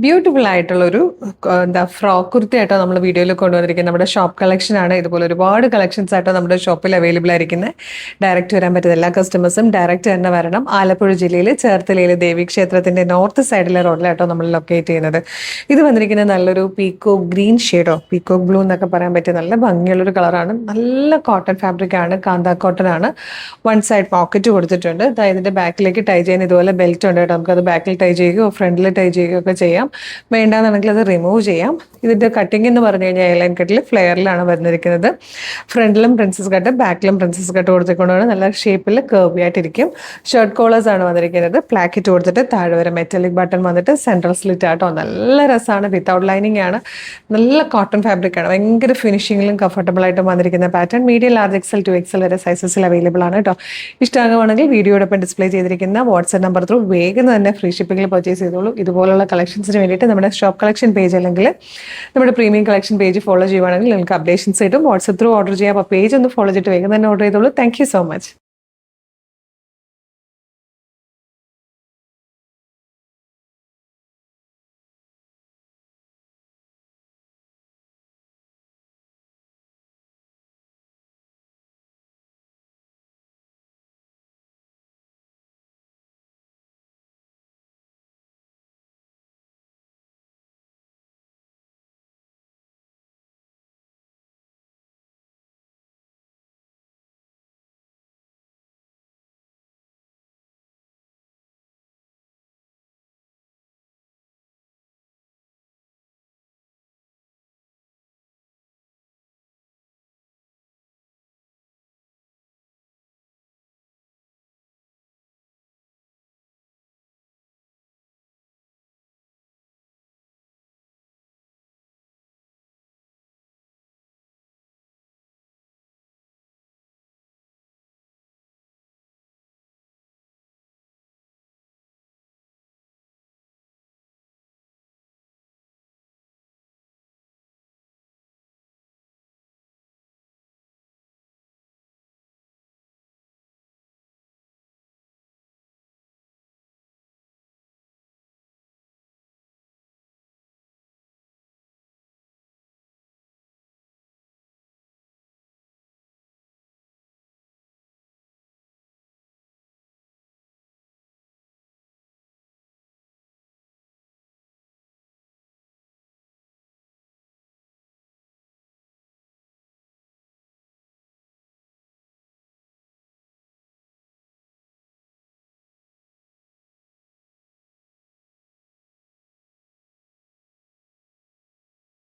Beautiful ആയിട്ടുള്ളൊരു frock കുർത്തിയായിട്ടോ നമ്മൾ വീഡിയോയിൽ കൊണ്ടുവന്നിരിക്കുന്നത്. നമ്മുടെ ഷോപ്പ് കളക്ഷൻ ആണ്. ഇതുപോലെ ഒരുപാട് കളക്ഷൻസ് ആയിട്ടോ നമ്മുടെ ഷോപ്പിൽ അവൈലബിൾ ആയിരിക്കുന്നത്. ഡയറക്റ്റ് വരാൻ പറ്റുന്ന എല്ലാ കസ്റ്റമേഴ്സും ഡയറക്റ്റ് തന്നെ വരണം. ആലപ്പുഴ ജില്ലയിൽ ചേർത്തലയിൽ ദേവി ക്ഷേത്രത്തിന്റെ നോർത്ത് സൈഡിലെ റോഡിലായിട്ടോ നമ്മൾ ലൊക്കേറ്റ് ചെയ്യുന്നത്. ഇത് വന്നിരിക്കുന്നത് നല്ലൊരു പീക്കോക്ക് ഗ്രീൻ ഷെയ്ഡോ പീക്കോക്ക് ബ്ലൂ എന്നൊക്കെ പറയാൻ പറ്റിയ നല്ല ഭംഗിയുള്ളൊരു കളറാണ്. നല്ല കോട്ടൺ ഫാബ്രിക് ആണ്, കാന്ത കോട്ടൺ ആണ്. വൺ സൈഡ് പോക്കറ്റ് കൊടുത്തിട്ടുണ്ട്. ഇതിന്റെ ബാക്കിലേക്ക് ടൈ ചെയ്യുന്ന ഇതുപോലെ ബെൽറ്റ് ഉണ്ട് കേട്ടോ. നമുക്കത് ബാക്കിൽ ടൈ ചെയ്യുകയോ ഫ്രണ്ടിൽ ടൈ ചെയ്യുകയോ ഒക്കെ ചെയ്യാം. വേണ്ടാന്നുണ്ടെങ്കിൽ അത് റിമൂവ് ചെയ്യാം. ഇതിന്റെ കട്ടിംഗ് എന്ന് പറഞ്ഞു കഴിഞ്ഞാൽ എയർലൈൻ കട്ടിൽ ഫ്ലെയറിലാണ് വന്നിരിക്കുന്നത്. ഫ്രണ്ടിലും പ്രിൻസസ് കട്ട്, ബാക്കിലും പ്രിൻസസ് കട്ട് കൊടുത്തിക്കൊണ്ടാണ് നല്ല ഷേപ്പിൽ കർവി ആയിട്ടിരിക്കും. ഷർട്ട് കോളേഴ്സ് ആണ് വന്നിരിക്കുന്നത്. പ്ലാക്കറ്റ് കൊടുത്തിട്ട് താഴെ വരെ മെറ്റാലിക് ബട്ടൺ വന്നിട്ട് സെൻട്രൽ സ്ലിറ്റ് ആട്ടോ. നല്ല രസമാണ്. വിത്തൗട്ട് ലൈനിങ് ആണ്. നല്ല കോട്ടൺ ഫാബ്രിക് ആണ്. ഭയങ്കര ഫിനിഷിങ്ങിലും കംഫർട്ടബിൾ ആയിട്ടും വന്നിരിക്കുന്ന pattern. Medium, large, Excel, 2XL വരെ സൈസസിൽ അവൈലബിൾ ആണ് കേട്ടോ. ഇഷ്ടമാകുവാണെങ്കിൽ വീഡിയോടൊപ്പം ഡിസ്പ്ലേ ചെയ്തിരിക്കുന്ന വാട്സ്ആപ്പ് നമ്പർ ത്രൂ വേഗം തന്നെ ഫ്രീ ഷിപ്പിംഗിൽ പർച്ചേസ് ചെയ്തോളൂ. ഇതുപോലുള്ള കളക്ഷൻസിന് വേണ്ടിയിട്ട് നമ്മുടെ ഷോപ്പ് കളക്ഷൻ പേജ് അല്ലെങ്കിൽ നമ്മുടെ പ്രീമിയം കളക്ഷൻ പേജ് ഫോളോ ചെയ്യുവാണെങ്കിൽ നിങ്ങൾക്ക് അപ്ഡേഷൻസ് കിട്ടും. വാട്സ്ആപ്പ് ത്രൂ ഓർഡർ ചെയ്യാം. അപ്പോൾ പേജ് ഒന്ന് ഫോളോ ചെയ്തിട്ട് വേഗം തന്നെ ഓർഡർ ചെയ്തോളൂ. Thank you so much.